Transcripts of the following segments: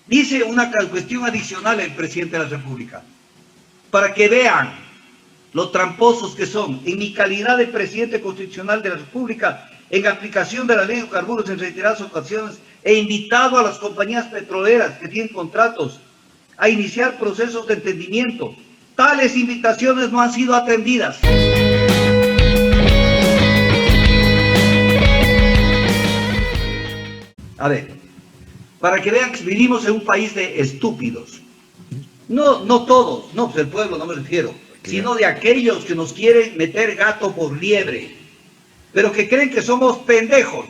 Dice una cuestión adicional el presidente de la República, para que vean lo tramposos que son. En mi calidad de presidente constitucional de la República, en aplicación de la ley de hidrocarburos en reiteradas ocasiones, he invitado a las compañías petroleras que tienen contratos a iniciar procesos de entendimiento. Tales invitaciones no han sido atendidas. A ver, para que vean que vivimos en un país de estúpidos. No todos, no, pues el pueblo no me refiero, sino de aquellos que nos quieren meter gato por liebre, pero que creen que somos pendejos.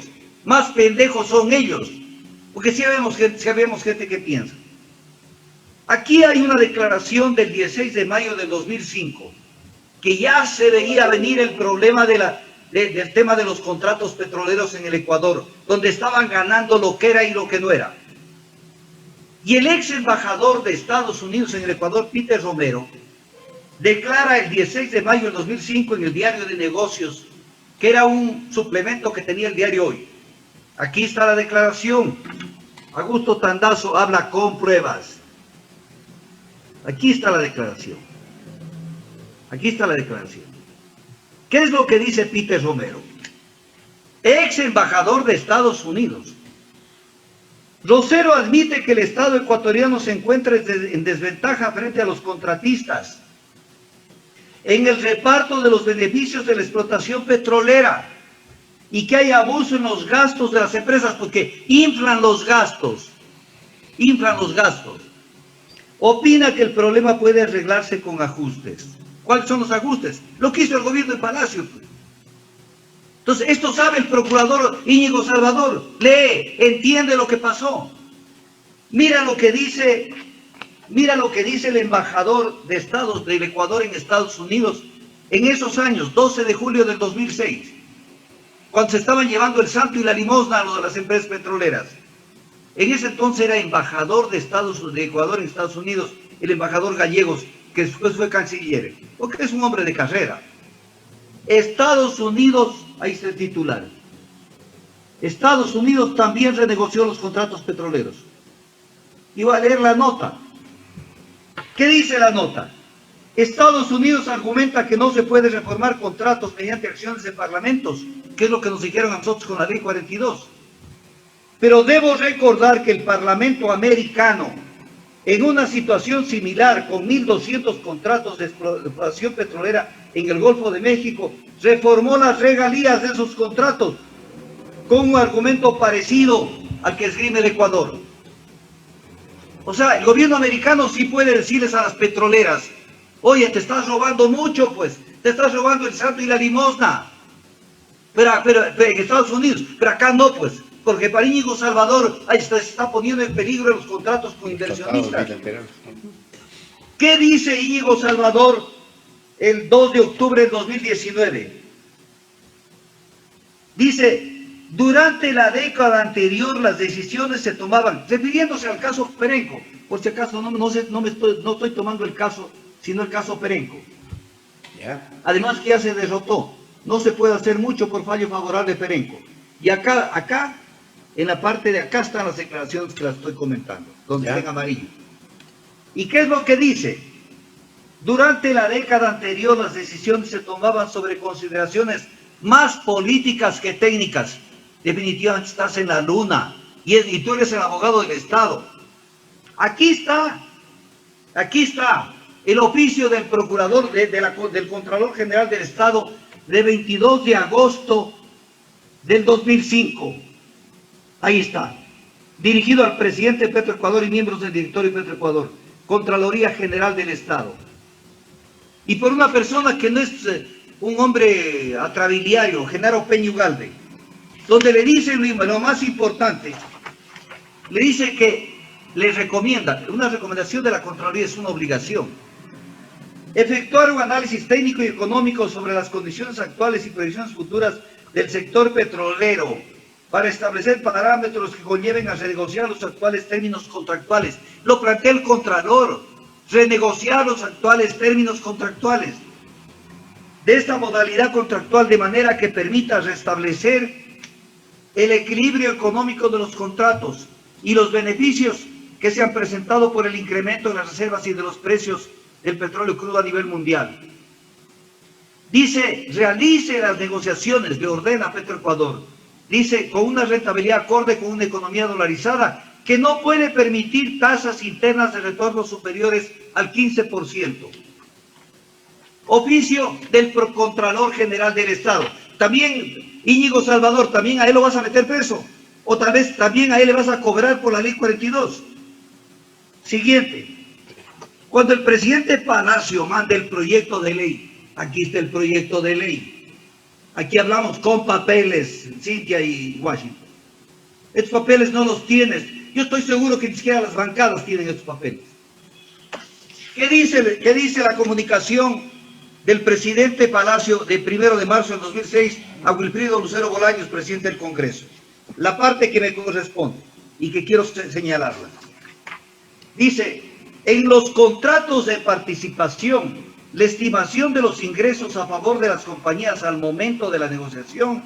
Más pendejos son ellos, porque si vemos gente que piensa. Aquí hay una declaración del 16 de mayo del 2005, que ya se veía venir el problema del tema de los contratos petroleros en el Ecuador, donde estaban ganando lo que era y lo que no era. Y el ex embajador de Estados Unidos en el Ecuador, Peter Romero, declara el 16 de mayo del 2005 en el Diario de Negocios, que era un suplemento que tenía el diario Hoy. Aquí está la declaración. Augusto Tandazo habla con pruebas. Aquí está la declaración. Aquí está la declaración. ¿Qué es lo que dice Peter Romero? Ex embajador de Estados Unidos. Rosero admite que el Estado ecuatoriano se encuentra en desventaja frente a los contratistas en el reparto de los beneficios de la explotación petrolera y que hay abuso en los gastos de las empresas porque inflan los gastos. Opina que el problema puede arreglarse con ajustes. ¿Cuáles son los ajustes? Lo que hizo el gobierno de Palacio. Entonces, esto sabe el procurador Íñigo Salvador. Lee, entiende lo que pasó. Mira lo que dice el embajador del Ecuador en Estados Unidos en esos años, 12 de julio del 2006, cuando se estaban llevando el santo y la limosna a lo de las empresas petroleras. En ese entonces era embajador de Ecuador en Estados Unidos, el embajador Gallegos, que después fue canciller, porque es un hombre de carrera. Estados Unidos, ahí está el titular. Estados Unidos también renegoció los contratos petroleros. Y voy a leer la nota. ¿Qué dice la nota? Estados Unidos argumenta que no se puede reformar contratos mediante acciones de parlamentos, que es lo que nos dijeron a nosotros con la ley 42. Pero debo recordar que el Parlamento americano, en una situación similar con 1.200 contratos de explotación petrolera en el Golfo de México, reformó las regalías de esos contratos con un argumento parecido al que esgrime el Ecuador. O sea, el gobierno americano sí puede decirles a las petroleras: oye, te estás robando mucho, pues, te estás robando el santo y la limosna. Pero en Estados Unidos, pero acá no, pues, porque para Íñigo Salvador ahí se está poniendo en peligro los contratos con inversionistas. ¿Qué dice Íñigo Salvador el 2 de octubre del 2019? Dice: durante la década anterior las decisiones se tomaban, refiriéndose al caso Perenco, por si acaso no estoy tomando el caso, sino el caso Perenco. Además que ya se derrotó, no se puede hacer mucho por fallo favorable de Perenco. Y acá, en la parte de acá están las declaraciones que las estoy comentando, donde está en amarillo. ¿Y qué es lo que dice? Durante la década anterior las decisiones se tomaban sobre consideraciones más políticas que técnicas. Definitivamente estás en la luna y tú eres el abogado del Estado. Aquí está el oficio del procurador, del Contralor General del Estado de 22 de agosto del 2005. Ahí está, dirigido al presidente de Petroecuador y miembros del directorio de Petroecuador, Contraloría General del Estado. Y por una persona que no es un hombre atrabiliario, Genaro Peña Ugalde, donde le dice lo más importante, le dice que le recomienda, una recomendación de la Contraloría es una obligación, efectuar un análisis técnico y económico sobre las condiciones actuales y proyecciones futuras del sector petrolero para establecer parámetros que conlleven a renegociar los actuales términos contractuales. Lo plantea el Contralor, renegociar los actuales términos contractuales de esta modalidad contractual de manera que permita restablecer el equilibrio económico de los contratos y los beneficios que se han presentado por el incremento de las reservas y de los precios del petróleo crudo a nivel mundial. Dice, realice las negociaciones, le ordena Petroecuador. Dice, con una rentabilidad acorde con una economía dolarizada que no puede permitir tasas internas de retorno superiores al 15%. Oficio del Contralor General del Estado. También Íñigo Salvador, también a él lo vas a meter preso. O tal vez también a él le vas a cobrar por la ley 42. Siguiente. Cuando el presidente Palacio manda el proyecto de ley, aquí está el proyecto de ley. Aquí hablamos con papeles, Cintia y Washington. Estos papeles no los tienes. Yo estoy seguro que ni siquiera las bancadas tienen estos papeles. ¿Qué dice la comunicación del presidente Palacio de 1 de marzo del 2006 a Wilfrido Lucero Bolaños, presidente del Congreso? La parte que me corresponde y que quiero señalarla. Dice, en los contratos de participación, la estimación de los ingresos a favor de las compañías al momento de la negociación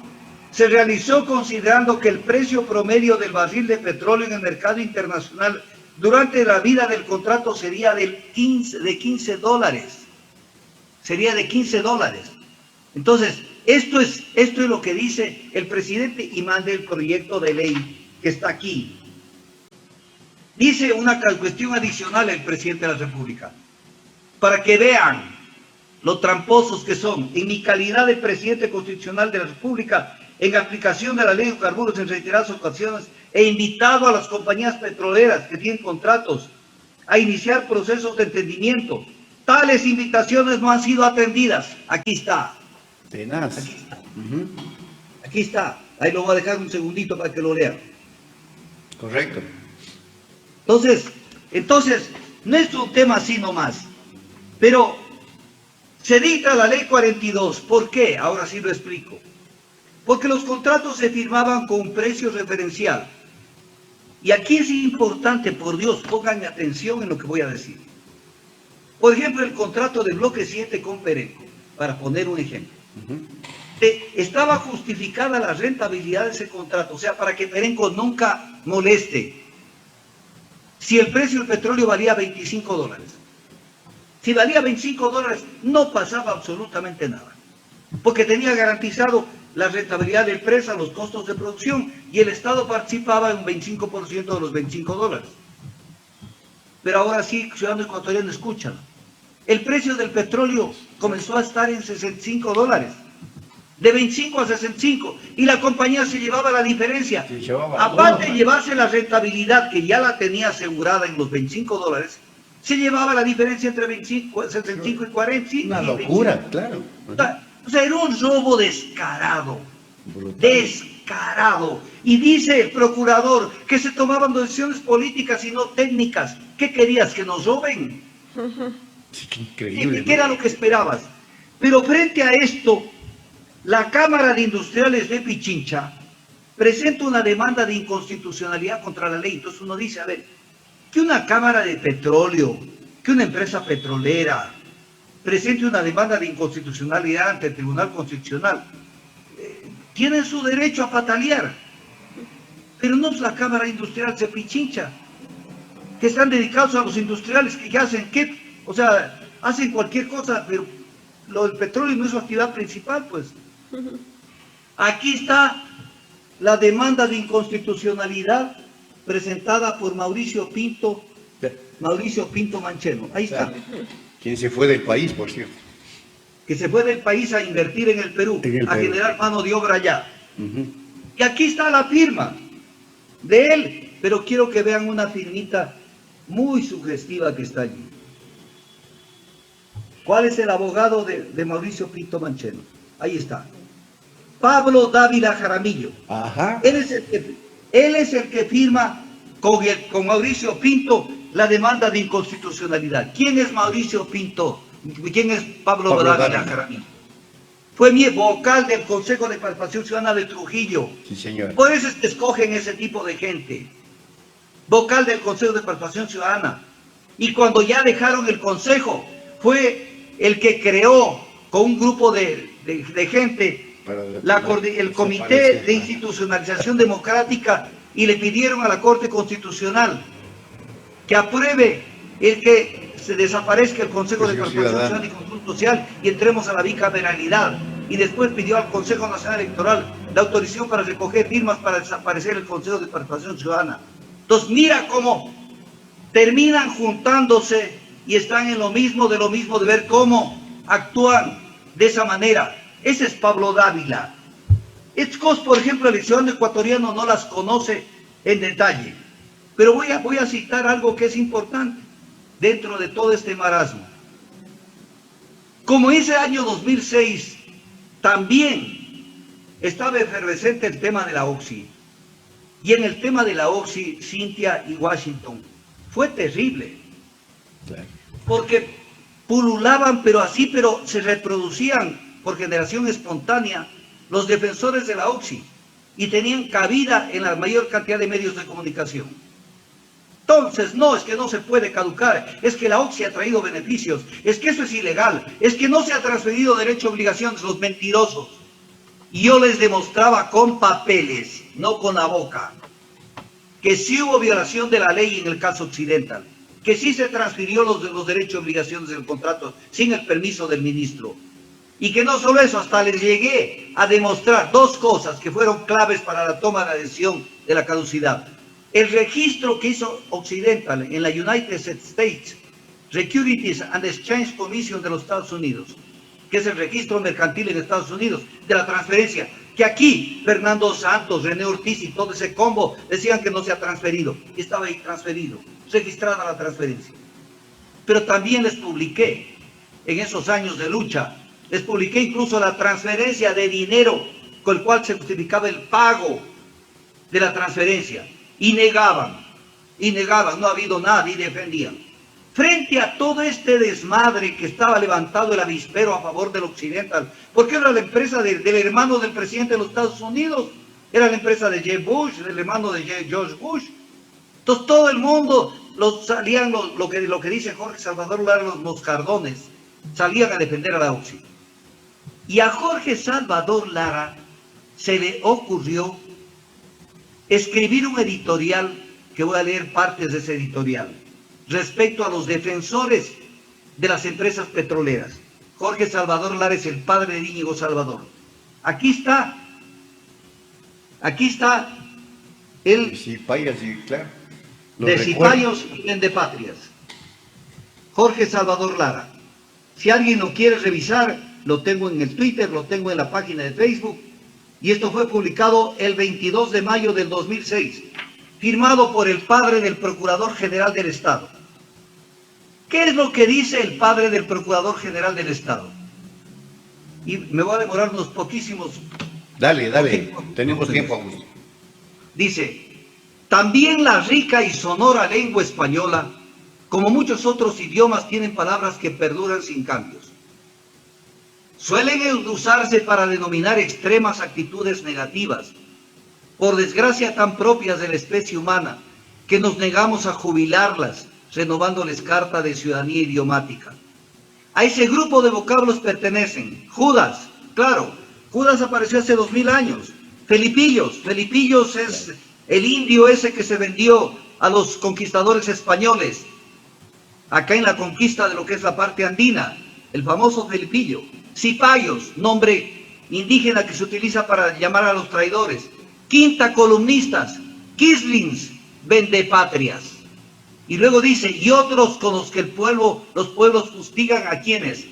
se realizó considerando que el precio promedio del barril de petróleo en el mercado internacional durante la vida del contrato sería de 15 dólares. Sería de 15 dólares. Entonces, esto es lo que dice el presidente y manda el proyecto de ley que está aquí. Dice una cuestión adicional el presidente de la República, para que vean lo tramposos que son. En mi calidad de presidente constitucional de la República, en aplicación de la ley de hidrocarburos en reiteradas ocasiones, he invitado a las compañías petroleras que tienen contratos a iniciar procesos de entendimiento. Tales invitaciones no han sido atendidas. Aquí está. Tenaz. Aquí está. Aquí está. Ahí lo voy a dejar un segundito para que lo lean. Correcto. Entonces, no es un tema así nomás. Pero se dicta la ley 42. ¿Por qué? Ahora sí lo explico. Porque los contratos se firmaban con un precio referencial. Y aquí es importante, por Dios, pongan atención en lo que voy a decir. Por ejemplo, el contrato de bloque 7 con Perenco, para poner un ejemplo. Estaba justificada la rentabilidad de ese contrato, o sea, para que Perenco nunca moleste. Si el precio del petróleo valía 25 dólares. Si valía 25 dólares, no pasaba absolutamente nada. Porque tenía garantizado la rentabilidad de empresa, los costos de producción, y el Estado participaba en un 25% de los 25 dólares. Pero ahora sí, ciudadanos ecuatorianos, escuchan. El precio del petróleo comenzó a estar en 65 dólares. De 25 a 65. Y la compañía se llevaba la diferencia. Aparte de llevarse la rentabilidad, que ya la tenía asegurada en los 25 dólares, se llevaba la diferencia entre 65 y 40. Una locura, claro. O sea, era un robo descarado. Brutal. Descarado. Y dice el procurador que se tomaban decisiones políticas y no técnicas. ¿Qué querías? ¿Que nos roben? Sí, qué increíble. ¿Qué era lo que esperabas? Pero frente a esto, la Cámara de Industriales de Pichincha presenta una demanda de inconstitucionalidad contra la ley. Entonces uno dice, a ver, que una Cámara de Petróleo, que una empresa petrolera presente una demanda de inconstitucionalidad ante el Tribunal Constitucional, tienen su derecho a patalear, pero no es la Cámara Industrial de Pichincha, que están dedicados a los industriales que hacen, o sea, hacen cualquier cosa, pero lo del petróleo no es su actividad principal, pues. Aquí está la demanda de inconstitucionalidad presentada por Mauricio Pinto Mancheno. Ahí está. ¿Quién se fue del país, por cierto? Que se fue del país a invertir en el Perú, a generar mano de obra allá. Y aquí está la firma de él, pero quiero que vean una firmita muy sugestiva que está allí. ¿Cuál es el abogado de Mauricio Pinto Mancheno? Ahí está. Pablo Dávila Jaramillo. Ajá. Él es el que firma con Mauricio Pinto la demanda de inconstitucionalidad. ¿Quién es Mauricio Pinto? ¿Quién es Pablo Dávila Jaramillo? Fue mi vocal del Consejo de Participación Ciudadana de Trujillo. Sí, señor. Por eso es que escogen ese tipo de gente. Vocal del Consejo de Participación Ciudadana. Y cuando ya dejaron el Consejo, fue el que creó con un grupo de gente el Comité de Institucionalización Democrática, y le pidieron a la Corte Constitucional que apruebe el que se desaparezca el Consejo de Pues, Participación ciudadano. Ciudadana y Control Social y entremos a la bicameralidad. Y después pidió al Consejo Nacional Electoral la autorización para recoger firmas para desaparecer el Consejo de Participación Ciudadana. Entonces mira cómo terminan juntándose y están en lo mismo, de ver cómo actúan de esa manera. Ese es Pablo Dávila. Estas cosas, por ejemplo, el ciudadano ecuatoriano no las conoce en detalle. Pero voy a citar algo que es importante dentro de todo este marasmo. Como ese año 2006 también estaba efervescente el tema de la OXI. Y en el tema de la OXI, Cintia y Washington, fue terrible. Claro. Porque pululaban, pero se reproducían por generación espontánea los defensores de la OXI y tenían cabida en la mayor cantidad de medios de comunicación. Entonces, no, es que no se puede caducar, es que la OXI ha traído beneficios, es que eso es ilegal, es que no se ha transferido derecho a obligaciones, los mentirosos. Y yo les demostraba con papeles, no con la boca, que sí hubo violación de la ley en el caso Occidental, que sí se transfirió los derechos y obligaciones del contrato sin el permiso del ministro. Y que no solo eso, hasta les llegué a demostrar dos cosas que fueron claves para la toma de la decisión de la caducidad. El registro que hizo Occidental en la United States Securities and Exchange Commission de los Estados Unidos, que es el registro mercantil en Estados Unidos, de la transferencia, que aquí Fernando Santos, René Ortiz y todo ese combo decían que no se ha transferido, y estaba ahí transferido, registrada la transferencia. Pero también les publiqué, en esos años de lucha, les publiqué incluso la transferencia de dinero con el cual se justificaba el pago de la transferencia, y negaban, no ha habido nada, y defendían. Frente a todo este desmadre que estaba levantado el avispero a favor del Occidental, porque era la empresa del hermano del presidente de los Estados Unidos, era la empresa de Jeb Bush, del hermano de George Bush. Entonces todo el mundo, salían lo que dice Jorge Salvador Lara, los moscardones, salían a defender a la OXI. Y a Jorge Salvador Lara se le ocurrió escribir un editorial, que voy a leer partes de ese editorial, respecto a los defensores de las empresas petroleras. Jorge Salvador Lara es el padre de Íñigo Salvador. Aquí está el Cipayas, sí, claro. de Cipayos y Vendepatrias. Jorge Salvador Lara. Si alguien lo quiere revisar, lo tengo en el Twitter, lo tengo en la página de Facebook, y esto fue publicado el 22 de mayo del 2006, firmado por el padre del Procurador General del Estado. ¿Qué es lo que dice el padre del Procurador General del Estado? Y me voy a demorar unos poquísimos. Dale, tenemos tiempo, Augusto. Dice, también la rica y sonora lengua española, como muchos otros idiomas, tienen palabras que perduran sin cambios. Suelen usarse para denominar extremas actitudes negativas, por desgracia tan propias de la especie humana, que nos negamos a jubilarlas, renovándoles carta de ciudadanía idiomática. A ese grupo de vocablos pertenecen Judas, claro, Judas apareció hace 2000 años. Felipillos es el indio ese que se vendió a los conquistadores españoles, acá en la conquista de lo que es la parte andina, el famoso Felipillo. Cipayos, nombre indígena que se utiliza para llamar a los traidores. Quinta, columnistas. Quislings, vendepatrias. Y luego dice, y otros con los que los pueblos fustigan a quienes,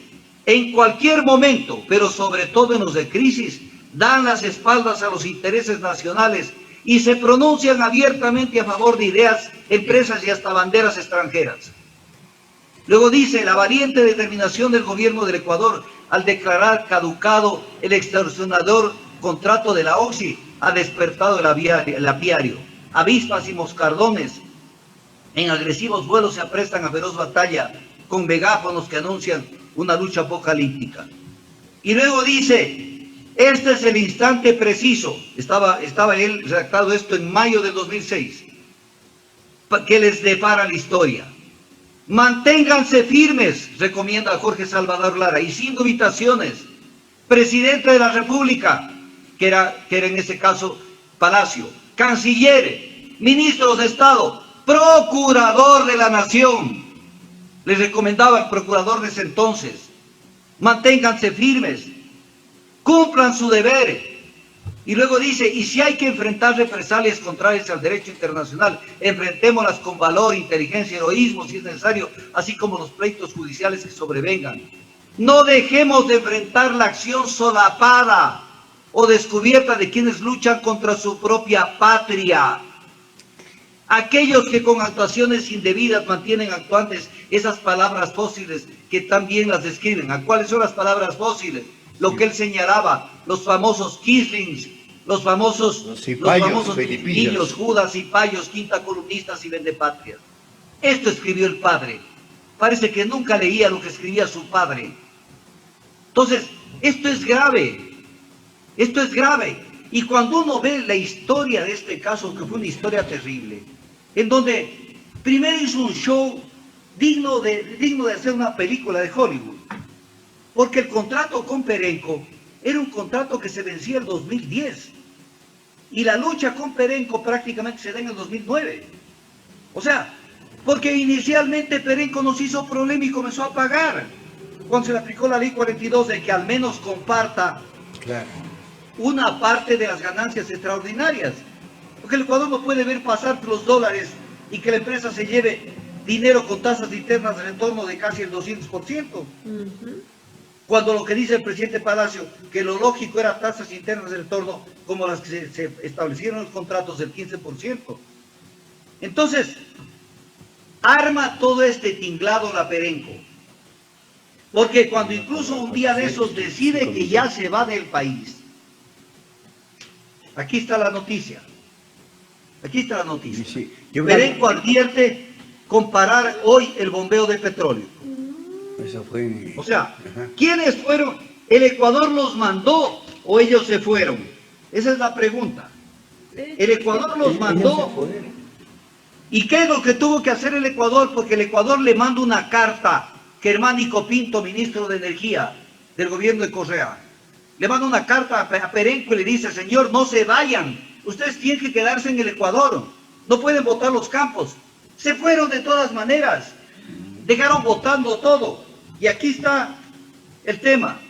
en cualquier momento, pero sobre todo en los de crisis, dan las espaldas a los intereses nacionales y se pronuncian abiertamente a favor de ideas, empresas y hasta banderas extranjeras. Luego dice, la valiente determinación del gobierno del Ecuador al declarar caducado el extorsionador contrato de la OXI ha despertado el apiario. Avispas y moscardones en agresivos vuelos se aprestan a feroz batalla con megáfonos que anuncian una lucha apocalíptica. Y luego dice, este es el instante preciso, estaba él redactado esto en mayo del 2006, que les depara la historia. Manténganse firmes, recomienda Jorge Salvador Lara, y sin dubitaciones, presidente de la República, que era en ese caso Palacio, canciller, ministros de Estado, procurador de la nación. Les recomendaba al procurador de ese entonces, manténganse firmes, cumplan su deber. Y luego dice, y si hay que enfrentar represalias contrarias al derecho internacional, enfrentémoslas con valor, inteligencia, heroísmo, si es necesario, así como los pleitos judiciales que sobrevengan. No dejemos de enfrentar la acción solapada o descubierta de quienes luchan contra su propia patria. Aquellos que con actuaciones indebidas mantienen actuantes esas palabras fósiles que también las describen. ¿A cuáles son las palabras fósiles? Lo que él señalaba, los famosos Kislings, los famosos Filipillos, Judas y Payos, quinta columnistas y vendepatrias. Esto escribió el padre. Parece que nunca leía lo que escribía su padre. Entonces, esto es grave. Esto es grave. Y cuando uno ve la historia de este caso, que fue una historia terrible, en donde primero hizo un show digno de hacer una película de Hollywood, porque el contrato con Perenco era un contrato que se vencía en el 2010, y la lucha con Perenco prácticamente se da en el 2009. O sea, porque inicialmente Perenco nos hizo problema y comenzó a pagar, cuando se le aplicó la ley 42 de que al menos comparta una parte de las ganancias extraordinarias. Porque el Ecuador no puede ver pasar los dólares y que la empresa se lleve dinero con tasas internas de retorno de casi el 200%. Cuando lo que dice el presidente Palacio, que lo lógico era tasas internas de retorno como las que se establecieron en los contratos del 15%. Entonces, arma todo este tinglado la Perenco. Porque cuando incluso un día de esos decide que ya se va del país, aquí está la noticia. Aquí está la noticia. Sí. Perenco advierte comparar hoy el bombeo de petróleo. Eso fue... O sea, ¿quiénes fueron? ¿El Ecuador los mandó o ellos se fueron? Esa es la pregunta. ¿El Ecuador los mandó? ¿Y qué es lo que tuvo que hacer el Ecuador? Porque el Ecuador le manda una carta, Germánico Pinto, ministro de Energía del gobierno de Correa, le manda una carta a Perenco y le dice, señor, no se vayan, ustedes tienen que quedarse en el Ecuador, no pueden botar los campos. Se fueron de todas maneras, dejaron botando todo. Y aquí está el tema.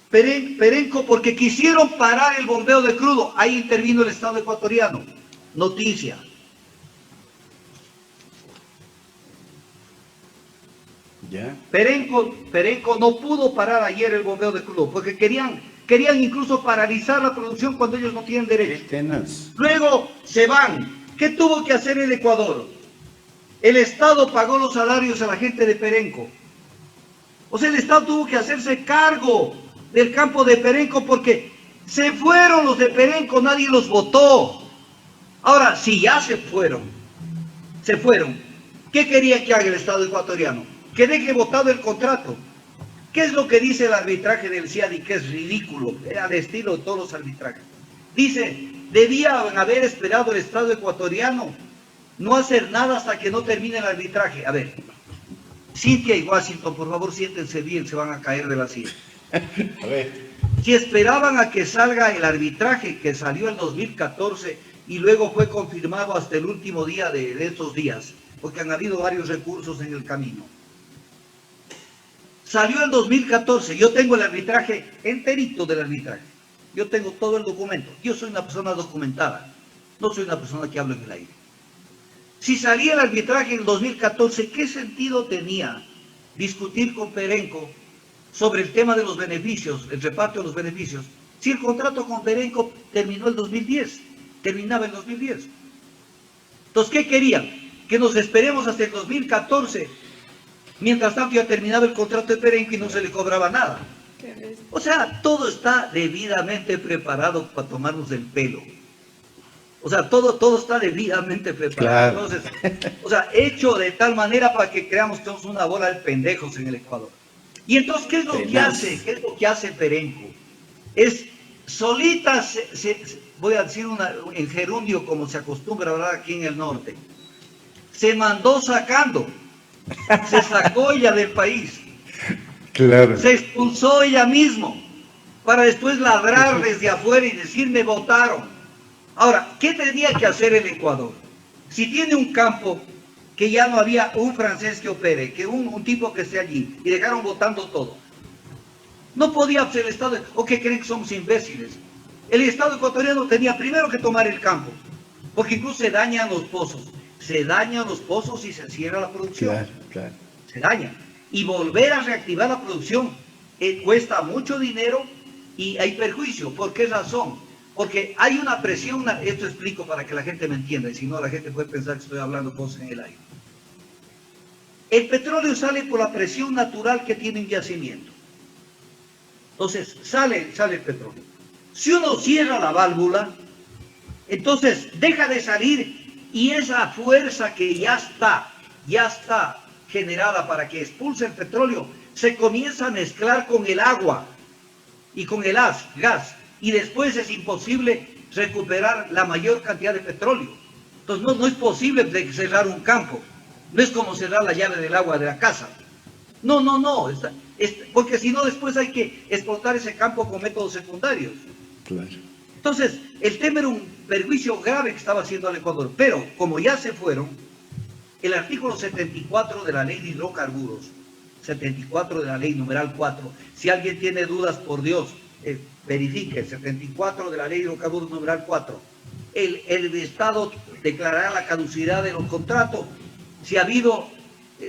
Perenco, porque quisieron parar el bombeo de crudo, ahí intervino el Estado ecuatoriano. Noticia. ¿Ya? Perenco no pudo parar ayer el bombeo de crudo, porque querían incluso paralizar la producción cuando ellos no tienen derecho. Luego se van. ¿Qué tuvo que hacer el Ecuador? El Estado pagó los salarios a la gente de Perenco. O sea, el Estado tuvo que hacerse cargo del campo de Perenco porque se fueron los de Perenco, nadie los votó. Ahora, si ya se fueron, ¿qué quería que haga el Estado ecuatoriano? Que deje votado el contrato. ¿Qué es lo que dice el arbitraje del CIADI? Que es ridículo, al estilo de todos los arbitrajes. Dice, debían haber esperado el Estado ecuatoriano no hacer nada hasta que no termine el arbitraje. A ver, Cintia y Washington, por favor, siéntense bien, se van a caer de la silla. A ver. Si esperaban a que salga el arbitraje que salió en 2014 y luego fue confirmado hasta el último día de estos días, porque han habido varios recursos en el camino. Salió en 2014, yo tengo el arbitraje enterito del arbitraje. Yo tengo todo el documento. Yo soy una persona documentada, no soy una persona que habla en el aire. Si salía el arbitraje en 2014, ¿qué sentido tenía discutir con Perenco sobre el tema de los beneficios, el reparto de los beneficios, si el contrato con Perenco terminó el 2010, terminaba el 2010? Entonces, ¿qué querían? Que nos esperemos hasta el 2014, mientras tanto ya terminaba el contrato de Perenco y no se le cobraba nada. O sea, todo está debidamente preparado para tomarnos el pelo. O sea, todo está debidamente preparado. Claro. Entonces, o sea, hecho de tal manera para que creamos que somos una bola de pendejos en el Ecuador. Y entonces, ¿qué es lo que hace? ¿Qué es lo que hace Perenco? Es solita, voy a decir en gerundio como se acostumbra a hablar aquí en el norte, se mandó sacando, se sacó ella del país, Claro. se expulsó ella mismo, para después ladrar desde afuera y decir me votaron. Ahora, ¿qué tenía que hacer el Ecuador? Si tiene un campo que ya no había un francés que opere, que un tipo que esté allí, y dejaron botando todo, no podía ser el Estado, o que creen que somos imbéciles. El Estado ecuatoriano tenía primero que tomar el campo, porque incluso se dañan los pozos. Se dañan los pozos y se cierra la producción. Claro, claro. Se daña. Y volver a reactivar la producción cuesta mucho dinero y hay perjuicio. ¿Por qué razón? Porque hay una presión, esto explico para que la gente me entienda, y si no la gente puede pensar que estoy hablando cosas en el aire. El petróleo sale por la presión natural que tiene un yacimiento. Entonces sale el petróleo. Si uno cierra la válvula, entonces deja de salir y esa fuerza que ya está generada para que expulse el petróleo, se comienza a mezclar con el agua y con el gas, y después es imposible recuperar la mayor cantidad de petróleo. Entonces no es posible cerrar un campo, no es como cerrar la llave del agua de la casa. No, porque si no después hay que explotar ese campo con métodos secundarios. Claro. Entonces, el tema era un perjuicio grave que estaba haciendo al Ecuador, pero como ya se fueron, el artículo 74 de la ley de hidrocarburos, 74 de la ley numeral 4, si alguien tiene dudas, por Dios, verifique, 74 de la ley de hidrocarburos numeral 4, el Estado declarará la caducidad de los contratos si ha habido,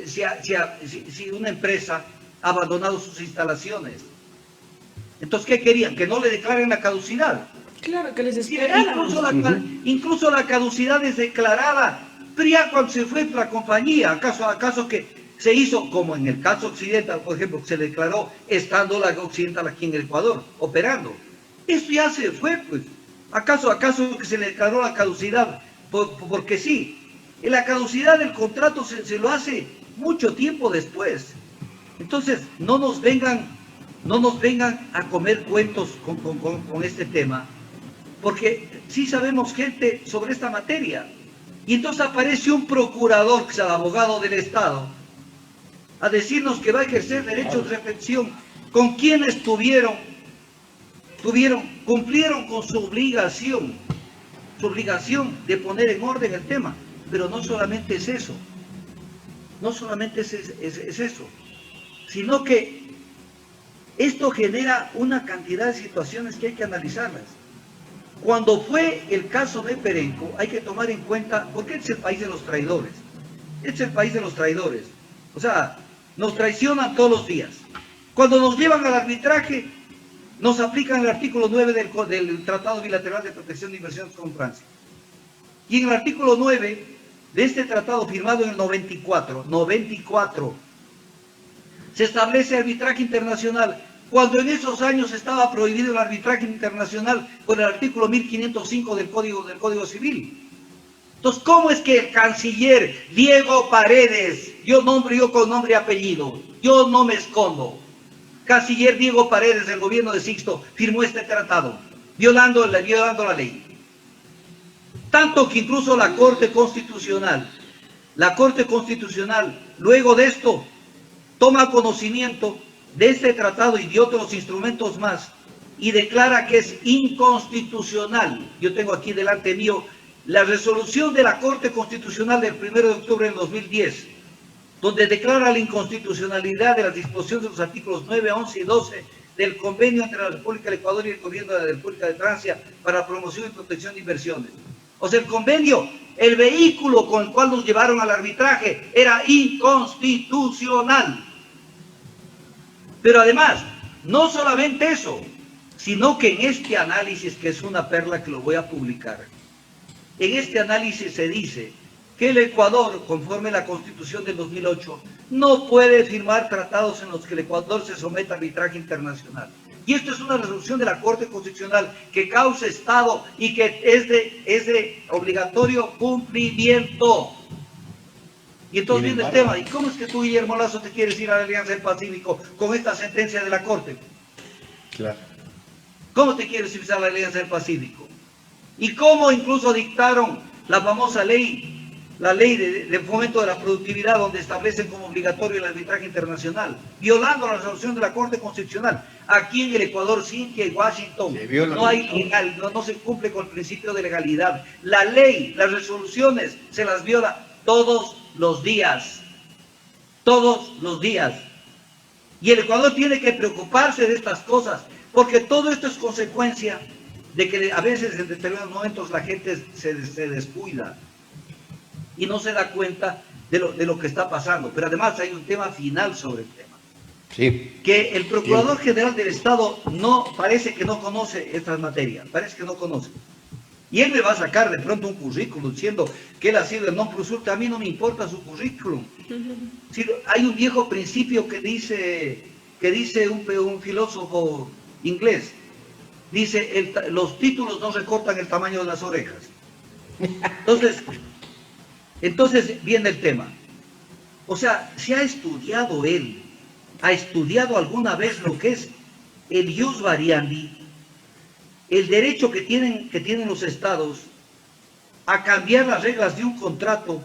si una empresa ha abandonado sus instalaciones. Entonces, ¿qué querían? Que no le declaren la caducidad. Claro, que les esperaran. Incluso la caducidad es declarada, pero ya cuando se fue la compañía, ¿acaso que se hizo, como en el caso Occidental, por ejemplo, que se declaró estando la Occidental aquí en el Ecuador, operando? Esto ya se fue, pues. ¿Acaso que se le declaró la caducidad? Porque sí, la caducidad del contrato se lo hace mucho tiempo después. Entonces, no nos vengan a comer cuentos con este tema, porque sí sabemos gente sobre esta materia. Y entonces aparece un procurador, que es el abogado del Estado, a decirnos que va a ejercer derechos de reflexión con quienes cumplieron con su obligación de poner en orden el tema. Pero no solamente es eso, es eso, sino que esto genera una cantidad de situaciones que hay que analizarlas. Cuando fue el caso de Perenco, hay que tomar en cuenta, porque este es el país de los traidores. Este es el país de los traidores. O sea, nos traicionan todos los días. Cuando nos llevan al arbitraje, nos aplican el artículo 9 del Tratado Bilateral de Protección de Inversiones con Francia. Y en el artículo 9 de este tratado, firmado en el 94, se establece arbitraje internacional, cuando en esos años estaba prohibido el arbitraje internacional por el artículo 1505 del Código Civil. Entonces, ¿cómo es que el canciller Diego Paredes, yo con nombre y apellido, yo no me escondo, canciller Diego Paredes del gobierno de Sixto, firmó este tratado, violando la ley? Tanto que incluso la Corte Constitucional, luego de esto, toma conocimiento de este tratado y de otros instrumentos más y declara que es inconstitucional. Yo tengo aquí delante mío la resolución de la Corte Constitucional del 1 de octubre del 2010, donde declara la inconstitucionalidad de las disposiciones de los artículos 9, 11 y 12 del convenio entre la República del Ecuador y el gobierno de la República de Francia para la promoción y protección de inversiones. O sea, el convenio, el vehículo con el cual nos llevaron al arbitraje, era inconstitucional. Pero además, no solamente eso, sino que en este análisis, que es una perla que lo voy a publicar, en este análisis se dice que el Ecuador, conforme a la Constitución del 2008, no puede firmar tratados en los que el Ecuador se someta a arbitraje internacional. Y esto es una resolución de la Corte Constitucional que causa Estado y que es de obligatorio cumplimiento. Y entonces viene el tema, ¿y cómo es que tú, Guillermo Lazo, te quieres ir a la Alianza del Pacífico con esta sentencia de la Corte? Claro. ¿Cómo te quieres ir a la Alianza del Pacífico? ¿Y cómo incluso dictaron la famosa ley la ley de fomento de la productividad, donde establecen como obligatorio el arbitraje internacional, violando la resolución de la Corte Constitucional. Aquí en el Ecuador, Cintia y Washington, no hay legal, no se cumple con el principio de legalidad. La ley, las resoluciones, se las viola todos los días. Todos los días. Y el Ecuador tiene que preocuparse de estas cosas, porque todo esto es consecuencia de que a veces en determinados momentos la gente se descuida y no se da cuenta de lo que está pasando. Pero además hay un tema final sobre el tema. Sí. Que el Procurador General del Estado parece que no conoce estas materias, parece que no conoce. Y él me va a sacar de pronto un currículum diciendo que él ha sido el non plus ultra. A mí no me importa su currículum. Sí, hay un viejo principio que dice un filósofo inglés, dice, los títulos no recortan el tamaño de las orejas. Entonces viene el tema. O sea, ¿se ha estudiado él? ¿Ha estudiado alguna vez lo que es el ius variandi? El derecho que tienen los estados a cambiar las reglas de un contrato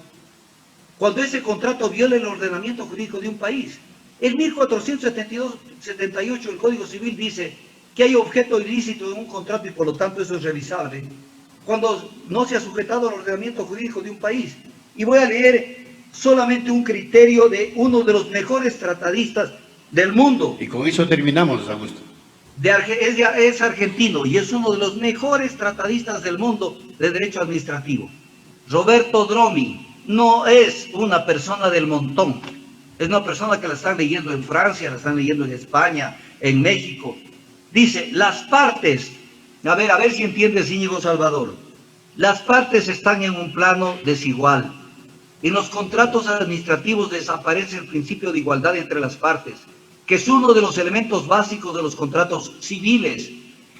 cuando ese contrato viola el ordenamiento jurídico de un país. El 1478 el Código Civil dice que hay objeto ilícito de un contrato y por lo tanto eso es revisable cuando no se ha sujetado al ordenamiento jurídico de un país. Y voy a leer solamente un criterio de uno de los mejores tratadistas del mundo. Y con eso terminamos, Augusto. Es argentino y es uno de los mejores tratadistas del mundo de derecho administrativo. Roberto Dromi no es una persona del montón, es una persona que la están leyendo en Francia, la están leyendo en España, en México. Dice, las partes, a ver si entiendes, Íñigo Salvador, las partes están en un plano desigual. En los contratos administrativos desaparece el principio de igualdad entre las partes, que es uno de los elementos básicos de los contratos civiles.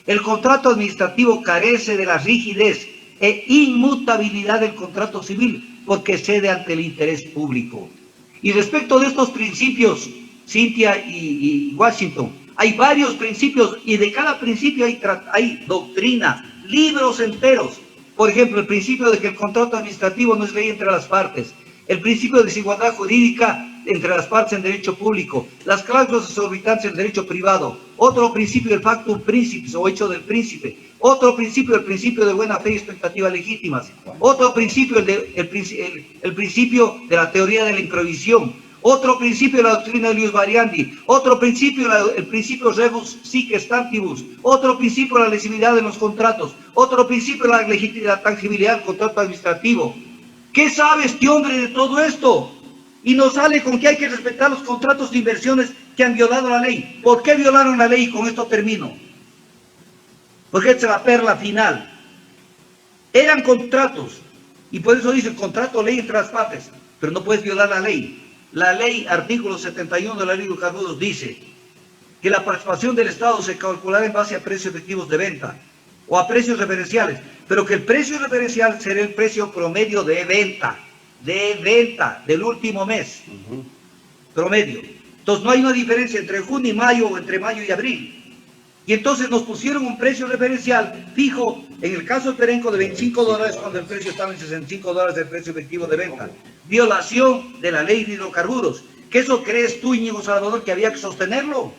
El contrato administrativo carece de la rigidez e inmutabilidad del contrato civil, porque cede ante el interés público. Y respecto de estos principios, Cintia y Washington, hay varios principios, y de cada principio hay doctrina, libros enteros. Por ejemplo, el principio de que el contrato administrativo no es ley entre las partes, el principio de desigualdad jurídica entre las partes en derecho público, las cláusulas exorbitantes en derecho privado, otro principio del factum principis o hecho del príncipe, otro principio el principio de buena fe y expectativas legítimas, otro principio el principio de la teoría de la improvisión, otro principio de la doctrina de ius variandi, otro principio el principio rebus sic stantibus, otro principio la lesividad de los contratos, otro principio la legitimidad, tangibilidad del contrato administrativo. ¿Qué sabe este hombre de todo esto? Y nos sale con que hay que respetar los contratos de inversiones que han violado la ley. ¿Por qué violaron la ley? Y con esto termino. Porque esta es la perla final. Eran contratos, y por eso dice contrato, ley entre las partes, pero no puedes violar la ley. La ley, artículo 71 de la ley de hidrocarburos, dice que la participación del Estado se calculará en base a precios efectivos de venta o a precios referenciales, pero que el precio referencial será el precio promedio de venta del último mes, promedio. Entonces no hay una diferencia entre junio y mayo o entre mayo y abril. Y entonces nos pusieron un precio referencial fijo, en el caso de Perenco, de $25 cuando el precio estaba en $65 del precio efectivo de venta. Violación de la ley de hidrocarburos. ¿Que eso crees tú, Íñigo Salvador, que había que sostenerlo?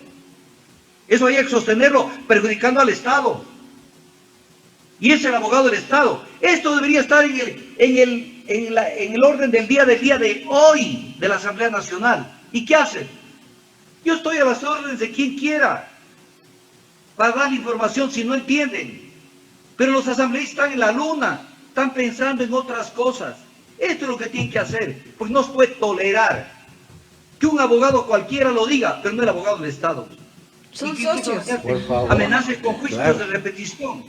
Eso había que sostenerlo perjudicando al Estado. Y es el abogado del Estado. Esto debería estar en el orden del día de hoy de la Asamblea Nacional. ¿Y qué hacen? Yo estoy a las órdenes de quien quiera para dar información si no entienden. Pero los asambleístas están en la luna, están pensando en otras cosas. Esto es lo que tienen que hacer, porque no se puede tolerar que un abogado cualquiera lo diga, pero no el abogado del Estado. Son socios. Por favor. Amenaces con juicios Claro. de repetición.